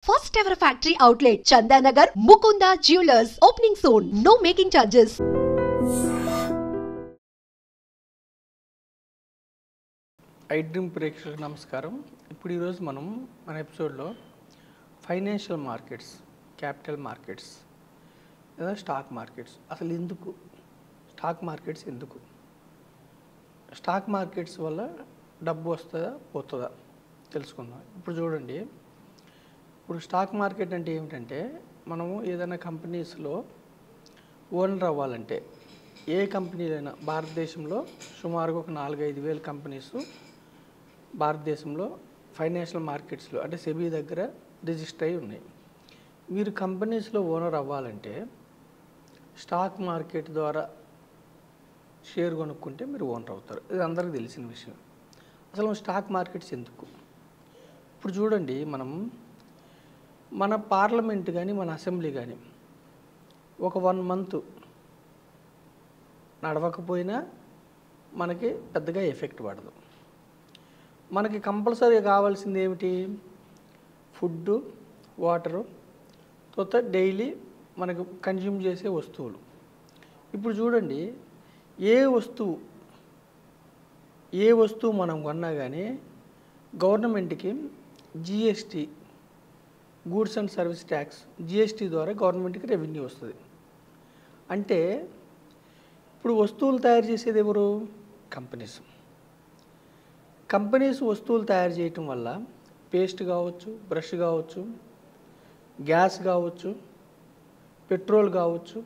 First ever factory outlet, Chandanagar, Mukunda Jewelers, opening soon. No making charges. IDream ప్రేక్షకులకు నమస్కారం. ఇప్పుడు ఈరోజు మనం మన ఎపిసోడ్లో ఫైనాన్షియల్ మార్కెట్స్, క్యాపిటల్ మార్కెట్స్ లేదా స్టాక్ మార్కెట్స్ అసలు ఎందుకు, స్టాక్ మార్కెట్స్ ఎందుకు, స్టాక్ మార్కెట్స్ వల్ల డబ్బు వస్తుందా పోతుందా తెలుసుకుందాం. ఇప్పుడు చూడండి, ఇప్పుడు స్టాక్ మార్కెట్ అంటే ఏమిటంటే మనము ఏదైనా కంపెనీస్లో ఓనర్ అవ్వాలంటే ఏ కంపెనీలైనా భారతదేశంలో సుమారుగా ఒక 4-5 వేల కంపెనీస్ భారతదేశంలో ఫైనాన్షియల్ మార్కెట్స్లో అంటే సెబీ దగ్గర రిజిస్టర్ అయి ఉన్నాయి. మీరు కంపెనీస్లో ఓనర్ అవ్వాలంటే స్టాక్ మార్కెట్ ద్వారా షేర్ కొనుక్కుంటే మీరు ఓనర్ అవుతారు. ఇది అందరికీ తెలిసిన విషయం. అసలు స్టాక్ మార్కెట్స్ ఎందుకు? ఇప్పుడు చూడండి, మన పార్లమెంట్ కానీ మన అసెంబ్లీ కానీ ఒక 1 మంత్ నడవకపోయినా మనకి పెద్దగా ఎఫెక్ట్ పడదు. మనకి కంపల్సరీగా కావాల్సింది ఏమిటి? ఫుడ్డు, వాటరు, తర్వాత డైలీ మనకు కన్జ్యూమ్ చేసే వస్తువులు. ఇప్పుడు చూడండి, ఏ వస్తువు మనం కొన్నా కానీ గవర్నమెంట్కి GST, goods and service tax, GST ద్వారా గవర్నమెంట్కి రెవెన్యూ వస్తుంది. అంటే ఇప్పుడు వస్తువులు తయారు చేసేది ఎవరు? కంపెనీస్ వస్తువులు తయారు చేయటం వల్ల పేస్ట్ కావచ్చు, బ్రష్ కావచ్చు, గ్యాస్ కావచ్చు, పెట్రోల్ కావచ్చు,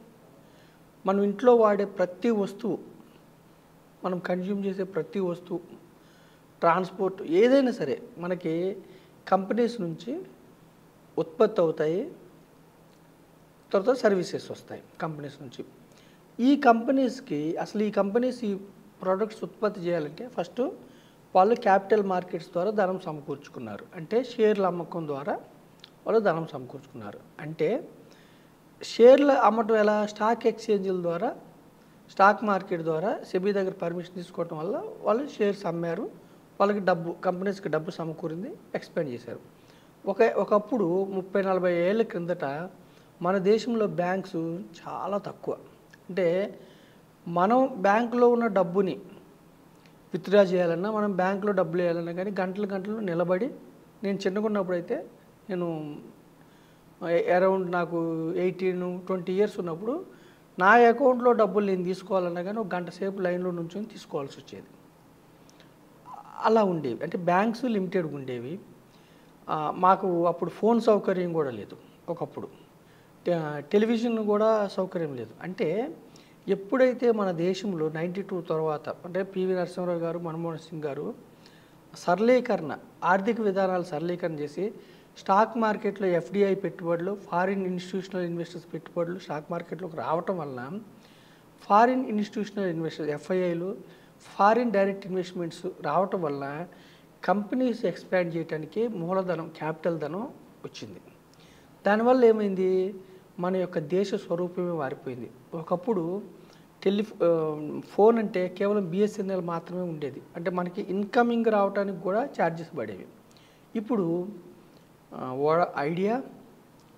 మనం ఇంట్లో వాడే ప్రతి వస్తువు, మనం కన్జ్యూమ్ చేసే ప్రతి వస్తువు, ట్రాన్స్పోర్ట్ ఏదైనా సరే మనకి కంపెనీస్ నుంచి ఉత్పత్తి అవుతాయి, తర్వాత సర్వీసెస్ వస్తాయి కంపెనీస్ నుంచి. ఈ కంపెనీస్ ఈ ప్రోడక్ట్స్ ఉత్పత్తి చేయాలంటే ఫస్ట్ వాళ్ళు క్యాపిటల్ మార్కెట్స్ ద్వారా ధనం సమకూర్చుకున్నారు. అంటే షేర్ల అమ్మకం ద్వారా వాళ్ళు ధనం సమకూర్చుకున్నారు. అంటే షేర్లు అమ్మటం ఎలా? స్టాక్ ఎక్స్చేంజ్ల ద్వారా, స్టాక్ మార్కెట్ ద్వారా సెబీ దగ్గర పర్మిషన్ తీసుకోవటం వల్ల వాళ్ళు షేర్స్ అమ్మారు. వాళ్ళకి కంపెనీస్కి డబ్బు సమకూరింది, ఎక్స్పాండ్ చేశారు. ఒకప్పుడు 30-40 ఏళ్ళ క్రిందట మన దేశంలో బ్యాంక్స్ చాలా తక్కువ. అంటే మనం బ్యాంకులో ఉన్న డబ్బుని విత్డ్రా చేయాలన్నా, మనం బ్యాంకులో డబ్బులు వేయాలన్నా కానీ గంటలు నిలబడి, నేను చిన్నగా ఉన్నప్పుడు అయితే నేను అరౌండ్ నాకు 18-20 ఇయర్స్ ఉన్నప్పుడు నా అకౌంట్లో డబ్బులు నేను తీసుకోవాలన్నా కానీ ఒక గంట సేపు లైన్లో నుంచొని తీసుకోవాల్సి వచ్చేది. అలా ఉండేవి. అంటే బ్యాంక్స్ లిమిటెడ్గా ఉండేవి. మాకు అప్పుడు ఫోన్ సౌకర్యం కూడా లేదు. ఒకప్పుడు టెలివిజన్ కూడా సౌకర్యం లేదు. అంటే ఎప్పుడైతే మన దేశంలో 92 తర్వాత అంటే పివి నరసింహారావు గారు, మన్మోహన్ సింగ్ గారు ఆర్థిక విధానాలు సరళీకరణ చేసి స్టాక్ మార్కెట్లో ఎఫ్డిఐ పెట్టుబడులు, ఫారిన్ ఇన్స్టిట్యూషనల్ ఇన్వెస్టర్స్ పెట్టుబడులు స్టాక్ మార్కెట్లోకి రావటం వలన ఫారిన్ ఇన్స్టిట్యూషనల్ ఇన్వెస్టర్స్ ఎఫ్ఐఐలు, ఫారిన్ డైరెక్ట్ ఇన్వెస్ట్మెంట్స్ రావటం వల్ల కంపెనీస్ ఎక్స్పాండ్ చేయడానికి మూలధనం, క్యాపిటల్ ధనం వచ్చింది. దానివల్ల ఏమైంది? మన యొక్క దేశ స్వరూపమే మారిపోయింది. ఒకప్పుడు ఫోన్ అంటే కేవలం బిఎస్ఎన్ఎల్ మాత్రమే ఉండేది. అంటే మనకి ఇన్కమింగ్ రావడానికి కూడా ఛార్జెస్ పడేవి. ఇప్పుడు ఐడియా,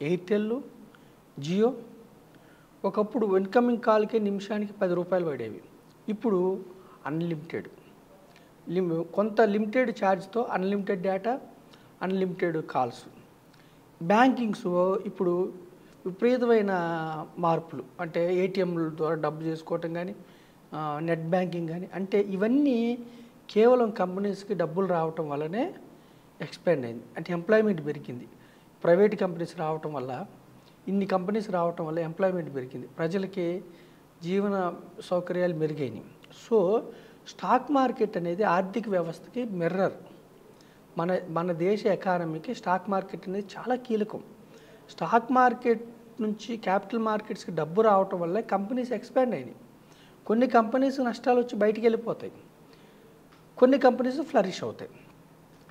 ఎయిర్టెల్, జియో ఒకప్పుడు ఇన్కమింగ్ కాల్కే నిమిషానికి 10 రూపాయలు పడేవి. ఇప్పుడు అన్లిమిటెడ్, కొంత లిమిటెడ్ ఛార్జ్తో unlimited data, unlimited calls. Bankings ఇప్పుడు విపరీతమైన మార్పులు. అంటే ఏటీఎంల ద్వారా డబ్బు చేసుకోవటం కానీ, నెట్ బ్యాంకింగ్ కానీ, అంటే ఇవన్నీ కేవలం కంపెనీస్కి డబ్బులు రావటం వల్లనే ఎక్స్పాండ్ అయింది. అంటే ఎంప్లాయ్మెంట్ పెరిగింది. ప్రైవేట్ కంపెనీస్ రావటం వల్ల, ఇన్ని కంపెనీస్ రావటం వల్ల ఎంప్లాయ్మెంట్ పెరిగింది, ప్రజలకి జీవన సౌకర్యాలు మెరుగైనవి. సో స్టాక్ మార్కెట్ అనేది ఆర్థిక వ్యవస్థకి మిర్రర్. మన దేశ ఎకానమీకి స్టాక్ మార్కెట్ అనేది చాలా కీలకం. స్టాక్ మార్కెట్ నుంచి క్యాపిటల్ మార్కెట్స్కి డబ్బు రావటం వల్ల కంపెనీస్ ఎక్స్పాండ్ అయినాయి. కొన్ని కంపెనీస్ నష్టాలు వచ్చి బయటికి వెళ్ళిపోతాయి, కొన్ని కంపెనీస్ ఫ్లరిష్ అవుతాయి.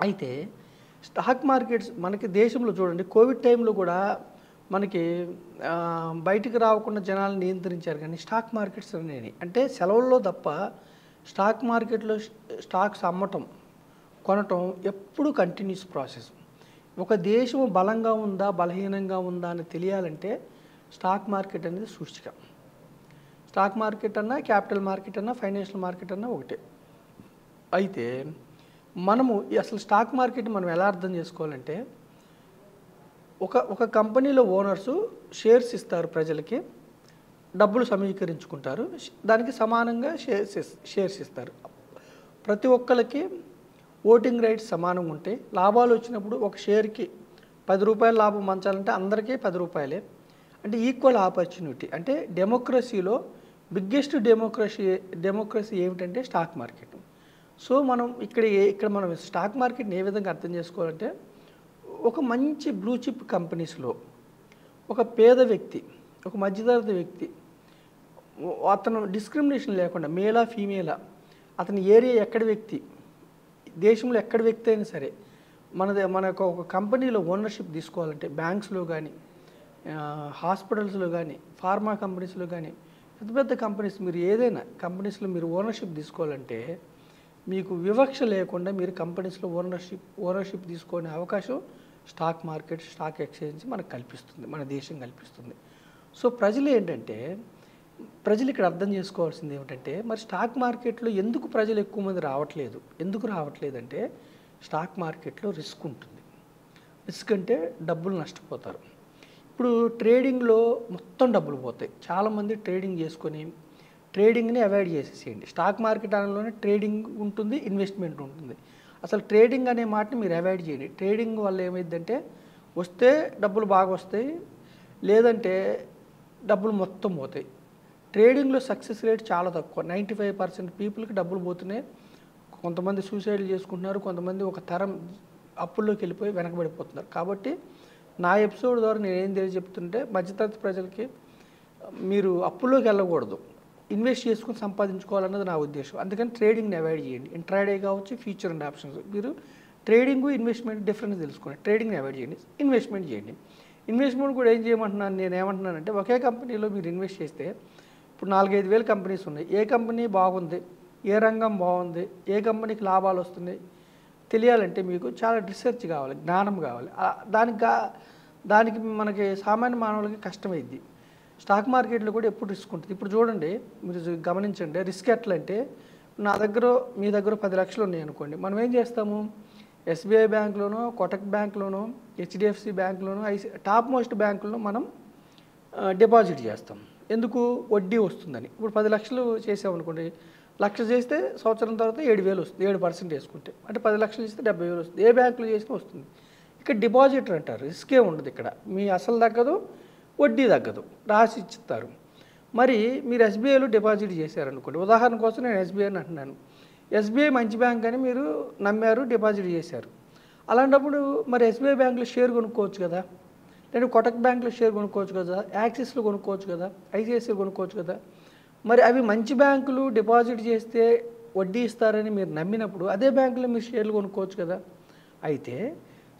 అయితే స్టాక్ మార్కెట్స్ మనకి దేశంలో చూడండి, కోవిడ్ టైంలో కూడా మనకి బయటికి రాకుండా జనాలను నియంత్రించారు. కానీ స్టాక్ మార్కెట్స్ అనేవి అంటే సెలవుల్లో తప్ప స్టాక్ మార్కెట్లో స్టాక్స్ అమ్మటం, కొనటం ఎప్పుడు కంటిన్యూస్ ప్రాసెస్. ఒక దేశం బలంగా ఉందా బలహీనంగా ఉందా అని తెలియాలంటే స్టాక్ మార్కెట్ అనేది సూచిక. స్టాక్ మార్కెట్ అన్నా, క్యాపిటల్ మార్కెట్ అన్నా, ఫైనాన్షియల్ మార్కెట్ అన్నా ఒకటే. అయితే మనము అసలు స్టాక్ మార్కెట్ మనం ఎలా అర్థం చేసుకోవాలంటే, ఒక కంపెనీలో ఓనర్సు షేర్స్ ఇస్తారు, ప్రజలకి డబ్బులు సమీకరించుకుంటారు, దానికి సమానంగా షేర్స్ ఇస్తారు. ప్రతి ఒక్కరికి ఓటింగ్ రైట్స్ సమానంగా ఉంటాయి. లాభాలు వచ్చినప్పుడు ఒక షేర్కి 10 రూపాయల లాభం పంచాలంటే అందరికీ 10 రూపాయలే. అంటే ఈక్వల్ ఆపర్చునిటీ. అంటే డెమోక్రసీలో బిగ్గెస్ట్ డెమోక్రసీ ఏమిటంటే స్టాక్ మార్కెట్. సో మనం ఇక్కడ మనం స్టాక్ మార్కెట్ని ఏ విధంగా అర్థం చేసుకోవాలంటే, ఒక మంచి బ్లూ చిప్ కంపెనీస్లో ఒక పేద వ్యక్తి, ఒక మధ్యతరగతి వ్యక్తి, అతను డిస్క్రిమినేషన్ లేకుండా మేలా ఫీమేలా, అతని ఏరియా ఎక్కడి వ్యక్తి, దేశంలో ఎక్కడి వ్యక్తి అయినా సరే మనకు ఒక కంపెనీలో ఓనర్షిప్ తీసుకోవాలంటే, బ్యాంక్స్లో కానీ, హాస్పిటల్స్లో కానీ, ఫార్మా కంపెనీస్లో కానీ, పెద్ద పెద్ద కంపెనీస్, మీరు ఏదైనా కంపెనీస్లో మీరు ఓనర్షిప్ తీసుకోవాలంటే మీకు వివక్ష లేకుండా మీరు కంపెనీస్లో ఓనర్షిప్ తీసుకునే అవకాశం స్టాక్ మార్కెట్, స్టాక్ ఎక్స్చేంజ్ మనకు కల్పిస్తుంది, మన దేశం కల్పిస్తుంది. సో ప్రజలు ఇక్కడ అర్థం చేసుకోవాల్సింది ఏమిటంటే, మరి స్టాక్ మార్కెట్లో ఎందుకు ప్రజలు ఎక్కువ మంది రావట్లేదు? ఎందుకు రావట్లేదంటే, స్టాక్ మార్కెట్లో రిస్క్ ఉంటుంది. రిస్క్ అంటే డబ్బులు నష్టపోతారు. ఇప్పుడు ట్రేడింగ్లో మొత్తం డబ్బులు పోతాయి. చాలామంది ట్రేడింగ్ చేసుకొని ట్రేడింగ్ని అవాయిడ్ చేసేసేయండి. స్టాక్ మార్కెట్ అనలోనే ట్రేడింగ్ ఉంటుంది, ఇన్వెస్ట్మెంట్ ఉంటుంది. అసలు ట్రేడింగ్ అనే మాటని మీరు అవాయిడ్ చేయండి. ట్రేడింగ్ వల్ల ఏమైందంటే, వస్తే డబ్బులు బాగా వస్తాయి, లేదంటే డబ్బులు మొత్తం పోతాయి. ట్రేడింగ్లో సక్సెస్ రేట్ చాలా తక్కువ. 95% పీపుల్కి డబ్బులు పోతున్నాయి. కొంతమంది సూసైడ్లు చేసుకుంటున్నారు, కొంతమంది ఒక తరం అప్పుల్లోకి వెళ్ళిపోయి వెనకబడిపోతున్నారు. కాబట్టి నా ఎపిసోడ్ ద్వారా నేను ఏం తెలియజెప్తుంటే, మధ్యతరగతి ప్రజలకి మీరు అప్పుల్లోకి వెళ్ళకూడదు, ఇన్వెస్ట్ చేసుకుని సంపాదించుకోవాలన్నది నా ఉద్దేశం. అందుకని ట్రేడింగ్ని అవాయిడ్ చేయండి. ఇంట్రాడే కావచ్చు, ఫ్యూచర్ అండ్ ఆప్షన్స్. మీరు ట్రేడింగ్, ఇన్వెస్ట్మెంట్ డిఫరెన్స్ తెలుసుకోండి. ట్రేడింగ్ని అవాయిడ్ చేయండి, ఇన్వెస్ట్మెంట్ చేయండి. ఇన్వెస్ట్మెంట్ కూడా ఏం చేయమంటున్నాను, నేను ఏమంటున్నానంటే, ఒకే కంపెనీలో మీరు ఇన్వెస్ట్ చేస్తే, ఇప్పుడు 4-5 వేల కంపెనీస్ ఉన్నాయి. ఏ కంపెనీ బాగుంది, ఏ రంగం బాగుంది, ఏ కంపెనీకి లాభాలు వస్తున్నాయి తెలియాలంటే మీకు చాలా రీసెర్చ్ కావాలి, జ్ఞానం కావాలి. దానికి మనకి సామాన్య మానవులకి కష్టమైద్ది. స్టాక్ మార్కెట్లో కూడా ఎప్పుడు రిస్క్ ఉంటుంది. ఇప్పుడు చూడండి, మీరు గమనించండి, రిస్క్ ఎట్లా అంటే, మీ దగ్గర 10 లక్షలు ఉన్నాయి అనుకోండి, మనం ఏం చేస్తాము, ఎస్బీఐ బ్యాంక్లోనో, కోటక్ బ్యాంక్లోనో, హెచ్డిఎఫ్సి బ్యాంక్లోనో, టాప్ మోస్ట్ బ్యాంకుల్లో మనం డిపాజిట్ చేస్తాం. ఎందుకు? వడ్డీ వస్తుందని. ఇప్పుడు 10 లక్షలు చేసామనుకోండి, 1,00,000 చేస్తే సంవత్సరం తర్వాత 7,000 వస్తుంది, 7% వేసుకుంటే. అంటే 10 లక్షలు చేస్తే 70,000 వస్తుంది. ఏ బ్యాంకులో చేసినా వస్తుంది. ఇక్కడ డిపాజిటర్ అంటారు, రిస్కే ఉండదు. ఇక్కడ మీ అసలు తగ్గదు, వడ్డీ తగ్గదు, రాసి ఇచ్చిస్తారు. మరి మీరు ఎస్బీఐలో డిపాజిట్ చేశారనుకోండి, ఉదాహరణ కోసం నేను ఎస్బీఐ అని అంటున్నాను. ఎస్బీఐ మంచి బ్యాంక్ అని మీరు నమ్మారు, డిపాజిట్ చేశారు. అలాంటప్పుడు మరి ఎస్బీఐ బ్యాంకులో షేర్ కొనుక్కోవచ్చు కదా, లేదా కోటక్ బ్యాంకులో షేర్ కొనుక్కోవచ్చు కదా, యాక్సిస్లో కొనుక్కోవచ్చు కదా, ఐసిఐసిఐ కొనుక్కోవచ్చు కదా. మరి అవి మంచి బ్యాంకులు, డిపాజిట్ చేస్తే వడ్డీ ఇస్తారని మీరు నమ్మినప్పుడు అదే బ్యాంకులో మీరు షేర్లు కొనుక్కోవచ్చు కదా. అయితే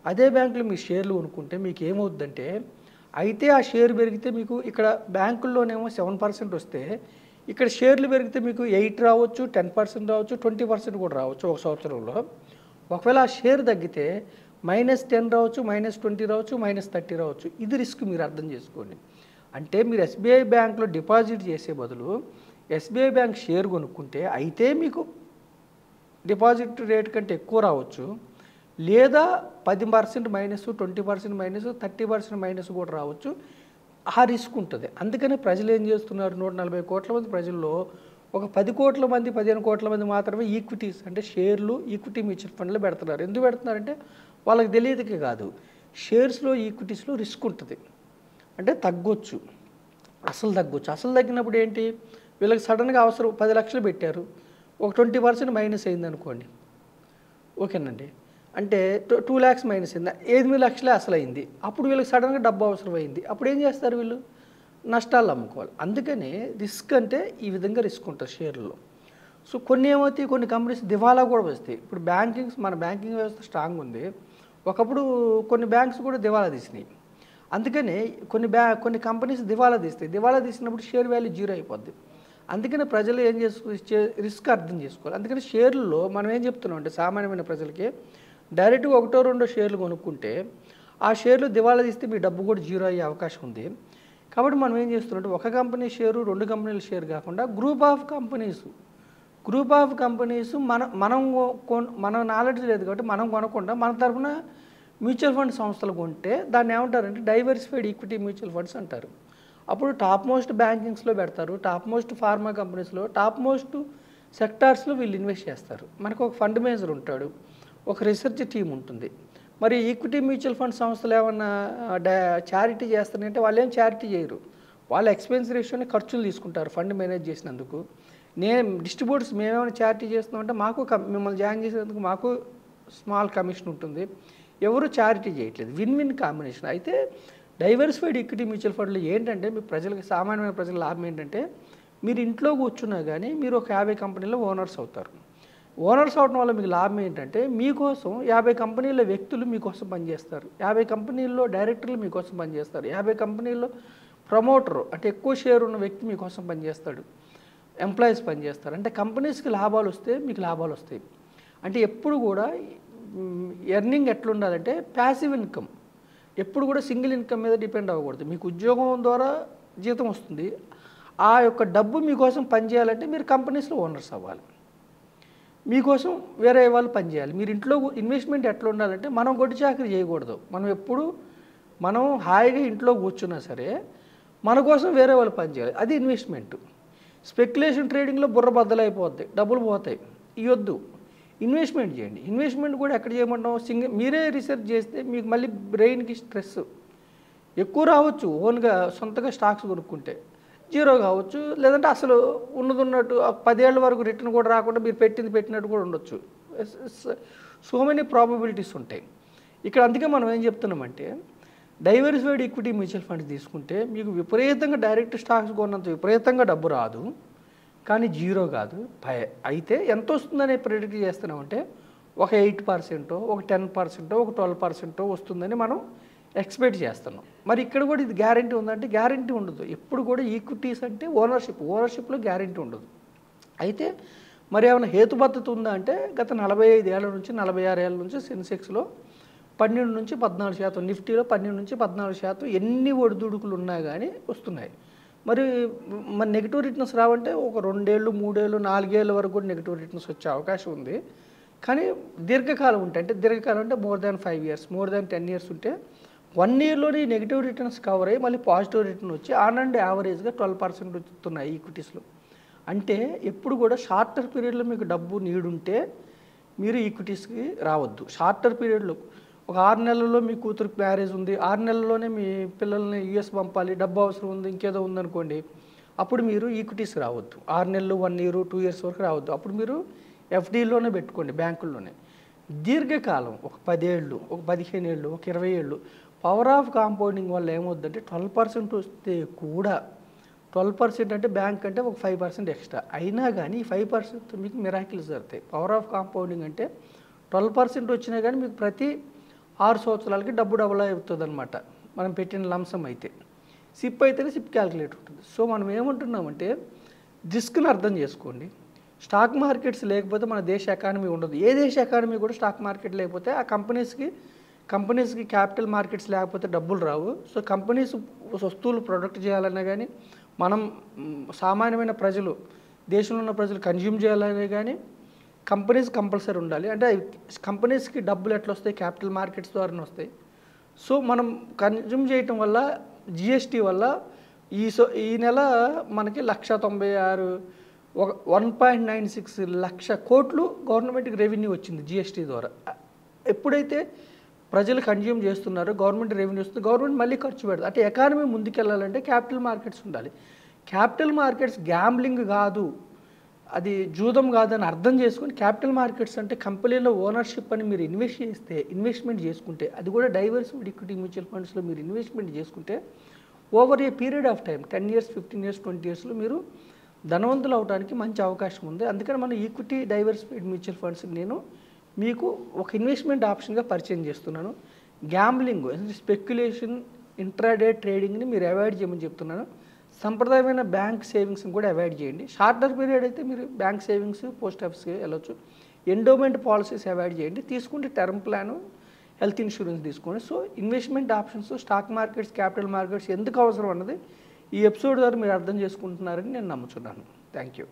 అదే బ్యాంకులో మీరు షేర్లు కొనుక్కుంటే మీకు ఏమవుద్దంటే, అయితే ఆ షేర్ పెరిగితే మీకు ఇక్కడ బ్యాంకుల్లోనేమో 7% వస్తే, ఇక్కడ షేర్లు పెరిగితే మీకు 8 రావచ్చు, 10% రావచ్చు, 20% కూడా రావచ్చు ఒక సంవత్సరంలో. ఒకవేళ ఆ షేర్ తగ్గితే -10 రావచ్చు, -20 రావచ్చు, -30 రావచ్చు. ఇది రిస్క్, మీరు అర్థం చేసుకోండి. అంటే మీరు ఎస్బీఐ బ్యాంక్లో డిపాజిట్ చేసే బదులు ఎస్బీఐ బ్యాంక్ షేర్ కొనుక్కుంటే అయితే మీకు డిపాజిట్ రేట్ కంటే ఎక్కువ రావచ్చు, లేదా 10% మైనస్, 20% మైనస్, 30% మైనస్ కూడా రావచ్చు. ఆ రిస్క్ ఉంటుంది. అందుకని ప్రజలు ఏం చేస్తున్నారు, 140 కోట్ల మంది ప్రజల్లో ఒక 10 కోట్ల మంది, 15 కోట్ల మంది మాత్రమే ఈక్విటీస్ అంటే షేర్లు, ఈక్విటీ మ్యూచువల్ ఫండ్లు పెడుతున్నారు. ఎందుకు పెడుతున్నారంటే వాళ్ళకి తెలియదుకే కాదు, షేర్స్లో, ఈక్విటీస్లో రిస్క్ ఉంటుంది. అంటే తగ్గొచ్చు, అసలు తగ్గొచ్చు. అసలు తగ్గినప్పుడు ఏంటి, వీళ్ళకి సడన్గా అవసరం 10 లక్షలు పెట్టారు, ఒక 20% మైనస్ అయింది అనుకోండి, ఓకేనండి, అంటే 2 lakhs మైనస్ అయింది, 8 లక్షలే అసలు అయింది. అప్పుడు వీళ్ళకి సడన్గా డబ్బు అవసరం అయింది. అప్పుడు ఏం చేస్తారు, వీళ్ళు నష్టాలు అమ్ముకోవాలి. అందుకనే రిస్క్ అంటే ఈ విధంగా రిస్క్ ఉంటుంది షేర్లలో. సో కొన్ని ఏమవుతాయి, కొన్ని కంపెనీస్ దివాలా కూడా వస్తాయి. ఇప్పుడు మన బ్యాంకింగ్ వ్యవస్థ స్ట్రాంగ్ ఉంది, ఒకప్పుడు కొన్ని బ్యాంక్స్ కూడా దివాలా తీసినాయి. అందుకనే కొన్ని కంపెనీస్ దివాలా తీస్తాయి. దివాలా తీసినప్పుడు షేర్ వాల్యూ 0 అయిపోద్ది. అందుకనే ప్రజలు ఏం రిస్క్ అర్థం చేసుకోవాలి. అందుకని షేర్లలో మనం ఏం చెప్తున్నాం అంటే, సామాన్యమైన ప్రజలకి డైరెక్ట్గా ఒకటో రెండో షేర్లు కొనుక్కుంటే ఆ షేర్లు దివాళా తీస్తే మీ డబ్బు కూడా జీరో అయ్యే అవకాశం ఉంది. కాబట్టి మనం ఏం చేస్తున్నట్టు ఒక కంపెనీ షేరు 2 కంపెనీల షేర్ కాకుండా గ్రూప్ ఆఫ్ కంపెనీస్ మన నాలెడ్జ్ లేదు కాబట్టి మనం కొనకుండా మన తరఫున మ్యూచువల్ ఫండ్ సంస్థలు కొంటే దాన్ని ఏమంటారంటే డైవర్సిఫైడ్ ఈక్విటీ మ్యూచువల్ ఫండ్స్ అంటారు. అప్పుడు టాప్ మోస్ట్ బ్యాంకింగ్స్లో పెడతారు, టాప్ మోస్ట్ ఫార్మా కంపెనీస్లో, టాప్ మోస్ట్ సెక్టార్స్లో వీళ్ళు ఇన్వెస్ట్ చేస్తారు. మనకు ఒక ఫండ్ మేనేజర్ ఉంటాడు, ఒక రీసెర్చ్ టీం ఉంటుంది. మరి ఈక్విటీ మ్యూచువల్ ఫండ్ సంస్థలు ఏమన్నా చారిటీ చేస్తారంటే వాళ్ళు ఏం చారిటీ చేయరు. వాళ్ళ ఎక్స్పెన్స్ రేషియోని ఖర్చులు తీసుకుంటారు ఫండ్ మేనేజ్ చేసినందుకు. డిస్ట్రిబ్యూటర్స్ మేమేమైనా చారిటీ చేస్తున్నామంటే మాకు మిమ్మల్ని జాయిన్ చేసేందుకు మాకు స్మాల్ కమిషన్ ఉంటుంది. ఎవరు చారిటీ చేయట్లేదు, విన్ విన్ కాంబినేషన్. అయితే డైవర్సిఫైడ్ ఈక్విటీ మ్యూచువల్ ఫండ్లు ఏంటంటే మీ ప్రజలకు, సామాన్యమైన ప్రజల లాభం ఏంటంటే మీరు ఇంట్లో కూర్చున్నా కానీ మీరు ఒక 50 కంపెనీలో ఓనర్స్ అవుతారు. ఓనర్స్ అవడం వల్ల మీకు లాభం ఏంటంటే మీకోసం 50 కంపెనీల వ్యక్తులు మీకోసం పనిచేస్తారు, 50 కంపెనీల్లో డైరెక్టర్లు మీకోసం పనిచేస్తారు, 50 కంపెనీల్లో ప్రమోటరు అంటే ఎక్కువ షేర్ ఉన్న వ్యక్తి మీకోసం పనిచేస్తాడు, ఎంప్లాయీస్ పనిచేస్తారు. అంటే కంపెనీస్కి లాభాలు వస్తే మీకు లాభాలు వస్తాయి. అంటే ఎప్పుడు కూడా ఎర్నింగ్ ఎట్లుండాలంటే ప్యాసివ్ ఇన్కమ్, ఎప్పుడు కూడా సింగిల్ ఇన్కమ్ మీద డిపెండ్ అవ్వకూడదు. మీకు ఉద్యోగం ద్వారా జీతం వస్తుంది, ఆ యొక్క డబ్బు మీకోసం పనిచేయాలంటే మీరు కంపెనీస్లో ఓనర్స్ అవ్వాలి, మీకోసం వేరే వాళ్ళు పనిచేయాలి. మీరు ఇంట్లో ఇన్వెస్ట్మెంట్ ఎట్లా ఉండాలంటే మనం గొడ్డు చాకరీ చేయకూడదు. మనం హాయిగా ఇంట్లో కూర్చున్నా సరే మన కోసం వేరే వాళ్ళు పనిచేయాలి, అది ఇన్వెస్ట్మెంట్. స్పెక్యులేషన్ ట్రేడింగ్లో బుర్ర బద్దలైపోద్ది, డబ్బులు పోతాయి, ఇవద్దు. ఇన్వెస్ట్మెంట్ చేయండి. ఇన్వెస్ట్మెంట్ కూడా ఎక్కడ చేయమంటాం, మీరే రీసెర్చ్ చేస్తే మీకు మళ్ళీ బ్రెయిన్కి స్ట్రెస్ ఎక్కువ రావచ్చు. ఓన్గా సొంతగా స్టాక్స్ కొనుక్కుంటే జీరో కావచ్చు, లేదంటే అసలు ఉన్నట్టు 10 ఏళ్ళ వరకు రిటర్న్ కూడా రాకుండా మీరు పెట్టినట్టు కూడా ఉండొచ్చు. సో మెనీ ప్రాబబిలిటీస్ ఉంటాయి ఇక్కడ. అందుకే మనం ఏం చెప్తున్నామంటే డైవర్సిఫైడ్ ఈక్విటీ మ్యూచువల్ ఫండ్స్ తీసుకుంటే మీకు విపరీతంగా డైరెక్ట్ స్టాక్స్ కొన్నంత విపరీతంగా డబ్బు రాదు, కానీ జీరో కాదు. అయితే ఎంత వస్తుందని ప్రెడిక్ట్ చేస్తున్నామంటే ఒక 8%, ఒక 10%, ఒక 12% వస్తుందని మనం ఎక్స్పెక్ట్ చేస్తున్నాం. మరి ఇక్కడ కూడా ఇది గ్యారంటీ ఉందంటే గ్యారంటీ ఉండదు. ఎప్పుడు కూడా ఈక్విటీస్ అంటే ఓనర్షిప్లో గ్యారంటీ ఉండదు. అయితే మరి ఏమైనా హేతుబద్ధత ఉందా అంటే గత 45 ఏళ్ల నుంచి 46 ఏళ్ల నుంచి సెన్సెక్స్లో 12 నుంచి 14%, నిఫ్టీలో 12 నుంచి 14% ఎన్ని ఒడిదుడుకులు ఉన్నా కానీ వస్తున్నాయి. మరి నెగిటివ్ రిటర్న్స్ రావంటే ఒక 2 ఏళ్ళు 3 ఏళ్ళు 4 ఏళ్ళ వరకు కూడా నెగిటివ్ రిటర్న్స్ వచ్చే అవకాశం ఉంది. కానీ దీర్ఘకాలం ఉంటాయి, అంటే దీర్ఘకాలం అంటే more than 5 years, more than 10 years ఉంటే 1 ఇయర్లోనే నెగిటివ్ రిటర్న్స్ కవర్ అయ్యి మళ్ళీ పాజిటివ్ రిటర్న్ వచ్చి ఆన్ అండ్ యావరేజ్గా 12% వస్తున్నాయి ఈక్విటీస్లో. అంటే ఎప్పుడు కూడా షార్టర్ పీరియడ్లో మీకు డబ్బు నీడుంటే మీరు ఈక్విటీస్కి రావద్దు. షార్టర్ పీరియడ్లో ఒక 6 నెలల్లో మీ కూతురికి మ్యారేజ్ ఉంది, 6 నెలల్లోనే మీ పిల్లల్ని యూఎస్ పంపాలి, డబ్బు అవసరం ఉంది, ఇంకేదో ఉందనుకోండి, అప్పుడు మీరు ఈక్విటీస్కి రావద్దు. 6 నెలలు 1 ఇయర్ 2 ఇయర్స్ వరకు రావద్దు. అప్పుడు మీరు ఎఫ్డీలోనే పెట్టుకోండి, బ్యాంకుల్లోనే. దీర్ఘకాలం ఒక 10 ఏళ్ళు, ఒక 15 ఏళ్ళు, ఒక 20 ఏళ్ళు పవర్ ఆఫ్ కాంపౌండింగ్ వల్ల ఏమవుద్దంటే 12% వస్తే కూడా 12% అంటే బ్యాంక్ అంటే ఒక 5% ఎక్స్ట్రా అయినా కానీ 5% మీకు మిరాకిల్స్ జరుగుతాయి. పవర్ ఆఫ్ కాంపౌండింగ్ అంటే 12% వచ్చినా కానీ మీకు ప్రతి 6 సంవత్సరాలకి డబ్బు డబుల్ అవుతుంది అనమాట, మనం పెట్టిన లంసం అయితే. సిప్ అయితేనే సిప్ క్యాలిక్యులేట్ ఉంటుంది. సో మనం ఏమంటున్నామంటే రిస్క్ని అర్థం చేసుకోండి. స్టాక్ మార్కెట్స్ లేకపోతే మన దేశ ఎకానమీ ఉండదు. ఏ దేశ ఎకానమీ కూడా స్టాక్ మార్కెట్ లేకపోతే ఆ కంపెనీస్కి క్యాపిటల్ మార్కెట్స్ లేకపోతే డబ్బులు రావు. సో కంపెనీస్ వస్తువులు ప్రొడక్ట్ చేయాలన్నా కానీ, మనం సామాన్యమైన ప్రజలు, దేశంలో ఉన్న ప్రజలు కన్జ్యూమ్ చేయాలనే కానీ కంపెనీస్ కంపల్సరీ ఉండాలి. అంటే కంపెనీస్కి డబ్బులు ఎట్లా వస్తాయి, క్యాపిటల్ మార్కెట్స్ ద్వారానే వస్తాయి. సో మనం కన్జ్యూమ్ చేయటం వల్ల జిఎస్టీ వల్ల ఈ నెల మనకి 196 1.96 లక్ష కోట్లు గవర్నమెంట్కి రెవెన్యూ వచ్చింది జిఎస్టీ ద్వారా. ఎప్పుడైతే ప్రజలు కన్జ్యూమ్ చేస్తున్నారో గవర్నమెంట్ రెవెన్యూ వస్తుంది, గవర్నమెంట్ మళ్ళీ ఖర్చు పెడుతుంది. అంటే ఎకానమీ ముందుకెళ్ళాలంటే క్యాపిటల్ మార్కెట్స్ ఉండాలి. క్యాపిటల్ మార్కెట్స్ గ్యాంబ్లింగ్ కాదు, అది జూదం కాదని అర్థం చేసుకొని క్యాపిటల్ మార్కెట్స్ అంటే కంపెనీలో ఓనర్షిప్ అని మీరు ఇన్వెస్ట్మెంట్ చేసుకుంటే, అది కూడా డైవర్సిఫైడ్ ఈక్విటీ మ్యూచువల్ ఫండ్స్లో మీరు ఇన్వెస్ట్మెంట్ చేసుకుంటే over a period of time 10 years 15 years 20 ఇయర్స్లో మీరు ధనవంతులు అవడానికి మంచి అవకాశం ఉంది. అందుకని మనం ఈక్విటీ డైవర్సిఫైడ్ మ్యూచువల్ ఫండ్స్ నేను మీకు ఒక ఇన్వెస్ట్మెంట్ ఆప్షన్గా పరిచయం చేస్తున్నాను. గ్యాంబ్లింగ్, స్పెక్యులేషన్, ఇంట్రాడే ట్రేడింగ్ని మీరు అవాయిడ్ చేయమని చెప్తున్నాను. సంప్రదాయమైన బ్యాంక్ సేవింగ్స్ని కూడా అవాయిడ్ చేయండి. షార్టర్ పీరియడ్ అయితే మీరు బ్యాంక్ సేవింగ్స్, పోస్ట్ ఆఫీస్కి వెళ్ళొచ్చు. ఎండోమెంట్ పాలసీస్ అవాయిడ్ చేయండి. తీసుకుంటే టర్మ్ ప్లాను, హెల్త్ ఇన్సూరెన్స్ తీసుకోండి. So investment options, stock markets, capital markets ఎందుకు అవసరం అన్నది ఈ ఎపిసోడ్ ద్వారా మీరు అర్థం చేసుకుంటున్నారని నేను నమ్ముతున్నాను. Thank you.